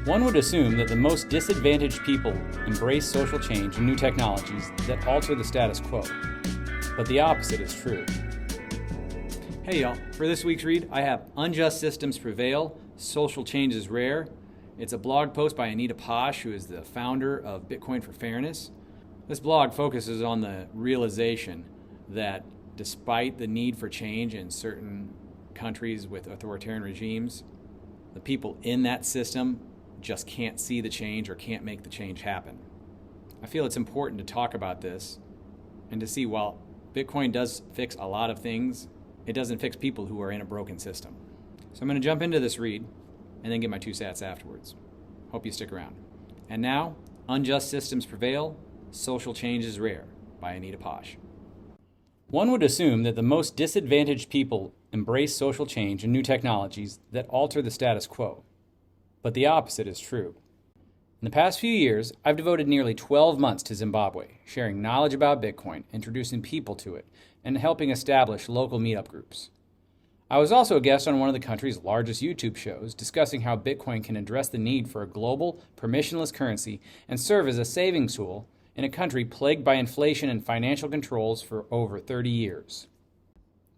One would assume that the most disadvantaged people embrace social change and new technologies that alter the status quo. But the opposite is true. Hey y'all, for this week's read, I have Unjust Systems Prevail, Social Change is Rare. It's a blog post by Anita Posch, who is the founder of Bitcoin for Fairness. This blog focuses on the realization that despite the need for change in certain countries with authoritarian regimes, the people in that system just can't see the change or can't make the change happen. I feel it's important to talk about this and to see while Bitcoin does fix a lot of things, it doesn't fix people who are in a broken system. So I'm going to jump into this read and then get my 2 cents afterwards. Hope you stick around. And now, Unjust Systems Prevail, Social Change is Rare by Anita Posch. One would assume that the most disadvantaged people embrace social change and new technologies that alter the status quo. But the opposite is true. In the past few years, I've devoted nearly 12 months to Zimbabwe, sharing knowledge about Bitcoin, introducing people to it, and helping establish local meetup groups. I was also a guest on one of the country's largest YouTube shows, discussing how Bitcoin can address the need for a global, permissionless currency and serve as a savings tool in a country plagued by inflation and financial controls for over 30 years.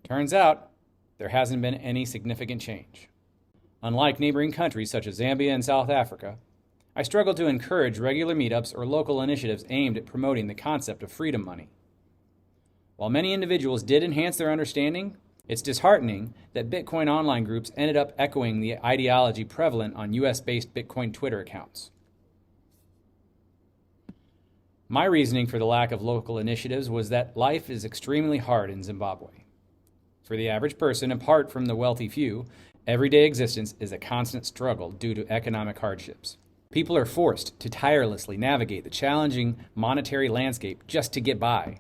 Turns out, there hasn't been any significant change. Unlike neighboring countries such as Zambia and South Africa, I struggle to encourage regular meetups or local initiatives aimed at promoting the concept of freedom money. While many individuals did enhance their understanding, it's disheartening that Bitcoin online groups ended up echoing the ideology prevalent on US-based Bitcoin Twitter accounts. My reasoning for the lack of local initiatives was that life is extremely hard in Zimbabwe. For the average person, apart from the wealthy few, everyday existence is a constant struggle due to economic hardships. People are forced to tirelessly navigate the challenging monetary landscape just to get by.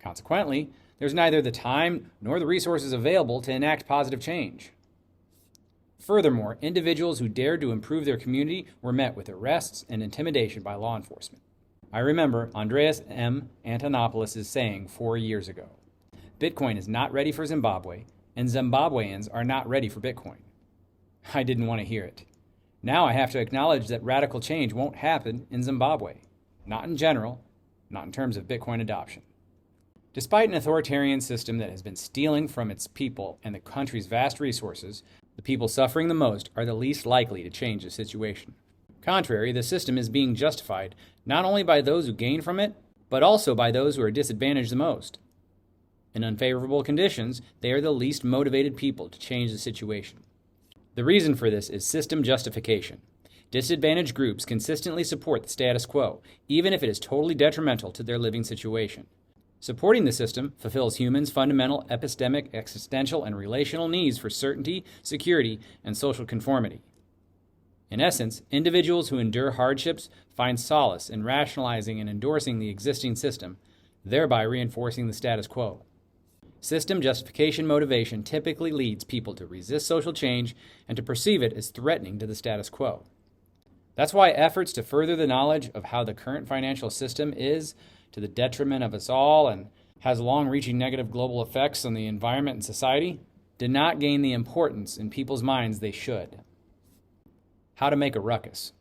Consequently, there's neither the time nor the resources available to enact positive change. Furthermore, individuals who dared to improve their community were met with arrests and intimidation by law enforcement. I remember Andreas M. Antonopoulos' saying 4 years ago, "Bitcoin is not ready for Zimbabwe, and Zimbabweans are not ready for Bitcoin." I didn't want to hear it. Now I have to acknowledge that radical change won't happen in Zimbabwe. Not in general, not in terms of Bitcoin adoption. Despite an authoritarian system that has been stealing from its people and the country's vast resources, the people suffering the most are the least likely to change the situation. Contrary, the system is being justified not only by those who gain from it, but also by those who are disadvantaged the most. In unfavorable conditions, they are the least motivated people to change the situation. The reason for this is system justification. Disadvantaged groups consistently support the status quo, even if it is totally detrimental to their living situation. Supporting the system fulfills humans' fundamental epistemic, existential, and relational needs for certainty, security, and social conformity. In essence, individuals who endure hardships find solace in rationalizing and endorsing the existing system, thereby reinforcing the status quo. System justification motivation typically leads people to resist social change and to perceive it as threatening to the status quo. That's why efforts to further the knowledge of how the current financial system is to the detriment of us all and has long-reaching negative global effects on the environment and society did not gain the importance in people's minds they should. How to make a ruckus.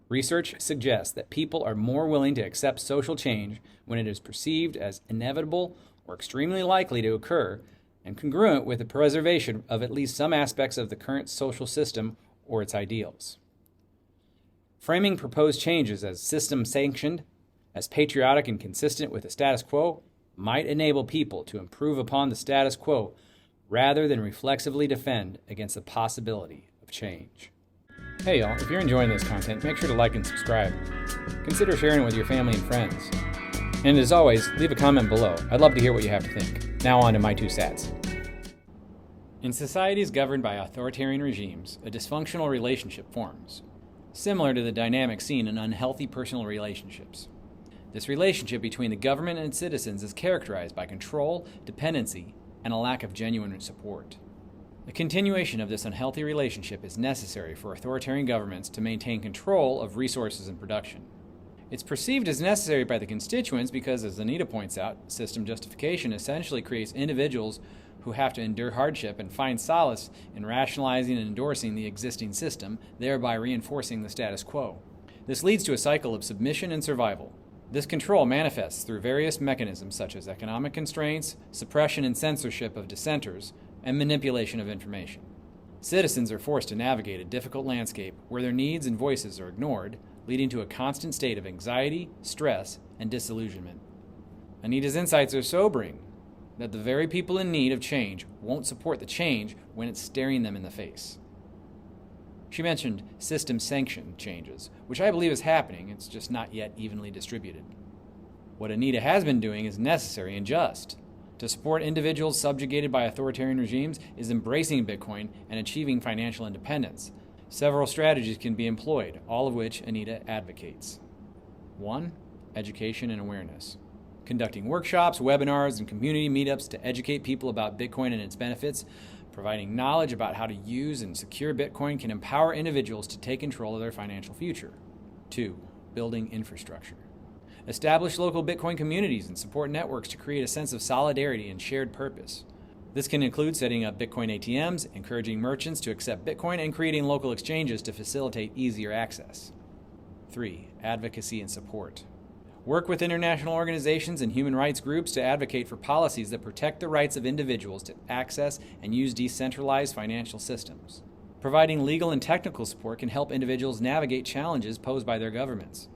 Research suggests that people are more willing to accept social change when it is perceived as inevitable or extremely likely to occur and congruent with the preservation of at least some aspects of the current social system or its ideals. Framing proposed changes as system-sanctioned, as patriotic and consistent with the status quo, might enable people to improve upon the status quo rather than reflexively defend against the possibility of change. Hey y'all, if you're enjoying this content, make sure to like and subscribe. Consider sharing it with your family and friends. And as always, leave a comment below. I'd love to hear what you have to think. Now on to my 2 cents. In societies governed by authoritarian regimes, a dysfunctional relationship forms, similar to the dynamic seen in unhealthy personal relationships. This relationship between the government and citizens is characterized by control, dependency, and a lack of genuine support. The continuation of this unhealthy relationship is necessary for authoritarian governments to maintain control of resources and production. It's perceived as necessary by the constituents because, as Anita points out, system justification essentially creates individuals who have to endure hardship and find solace in rationalizing and endorsing the existing system, thereby reinforcing the status quo. This leads to a cycle of submission and survival. This control manifests through various mechanisms such as economic constraints, suppression and censorship of dissenters, and manipulation of information. Citizens are forced to navigate a difficult landscape where their needs and voices are ignored, leading to a constant state of anxiety, stress, and disillusionment. Anita's insights are sobering, that the very people in need of change won't support the change when it's staring them in the face. She mentioned system-sanctioned changes, which I believe is happening, it's just not yet evenly distributed. What Anita has been doing is necessary and just. To support individuals subjugated by authoritarian regimes is embracing Bitcoin and achieving financial independence. Several strategies can be employed, all of which Anita advocates. 1. Education and awareness. Conducting workshops, webinars, and community meetups to educate people about Bitcoin and its benefits. Providing knowledge about how to use and secure Bitcoin can empower individuals to take control of their financial future. 2. Building infrastructure. Establish local Bitcoin communities and support networks to create a sense of solidarity and shared purpose. This can include setting up Bitcoin ATMs, encouraging merchants to accept Bitcoin, and creating local exchanges to facilitate easier access. 3. Advocacy and support. Work with international organizations and human rights groups to advocate for policies that protect the rights of individuals to access and use decentralized financial systems. Providing legal and technical support can help individuals navigate challenges posed by their governments.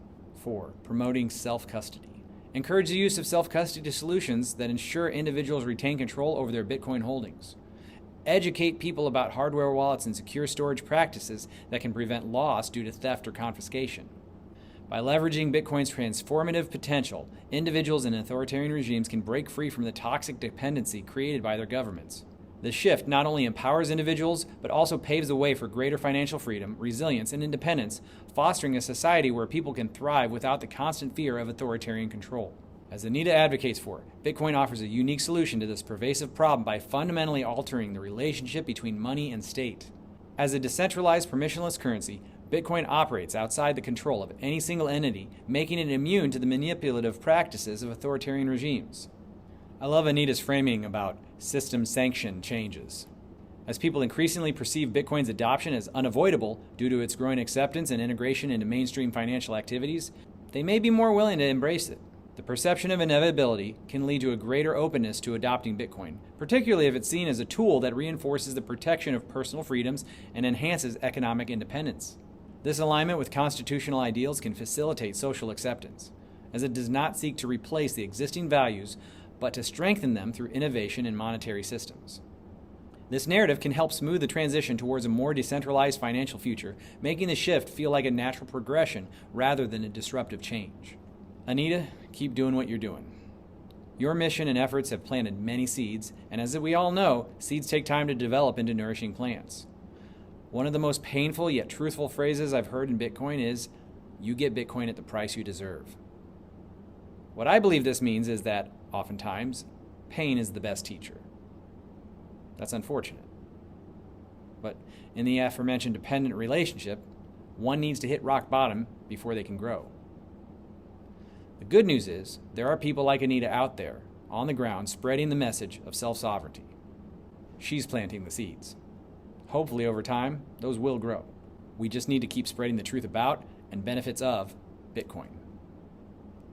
4. Promoting self-custody. Encourage the use of self-custody solutions that ensure individuals retain control over their Bitcoin holdings. Educate people about hardware wallets and secure storage practices that can prevent loss due to theft or confiscation. By leveraging Bitcoin's transformative potential, individuals in authoritarian regimes can break free from the toxic dependency created by their governments. This shift not only empowers individuals, but also paves the way for greater financial freedom, resilience, and independence, fostering a society where people can thrive without the constant fear of authoritarian control. As Anita advocates for, Bitcoin offers a unique solution to this pervasive problem by fundamentally altering the relationship between money and state. As a decentralized, permissionless currency, Bitcoin operates outside the control of any single entity, making it immune to the manipulative practices of authoritarian regimes. I love Anita's framing about system-sanctioned changes. As people increasingly perceive Bitcoin's adoption as unavoidable due to its growing acceptance and integration into mainstream financial activities, they may be more willing to embrace it. The perception of inevitability can lead to a greater openness to adopting Bitcoin, particularly if it's seen as a tool that reinforces the protection of personal freedoms and enhances economic independence. This alignment with constitutional ideals can facilitate social acceptance, as it does not seek to replace the existing values, but to strengthen them through innovation in monetary systems. This narrative can help smooth the transition towards a more decentralized financial future, making the shift feel like a natural progression rather than a disruptive change. Anita, keep doing what you're doing. Your mission and efforts have planted many seeds, and as we all know, seeds take time to develop into nourishing plants. One of the most painful yet truthful phrases I've heard in Bitcoin is, "You get Bitcoin at the price you deserve." What I believe this means is that, oftentimes, pain is the best teacher. That's unfortunate. But in the aforementioned dependent relationship, one needs to hit rock bottom before they can grow. The good news is, there are people like Anita out there, on the ground, spreading the message of self-sovereignty. She's planting the seeds. Hopefully, over time, those will grow. We just need to keep spreading the truth about and benefits of Bitcoin.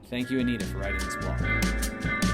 Thank you, Anita, for writing this blog.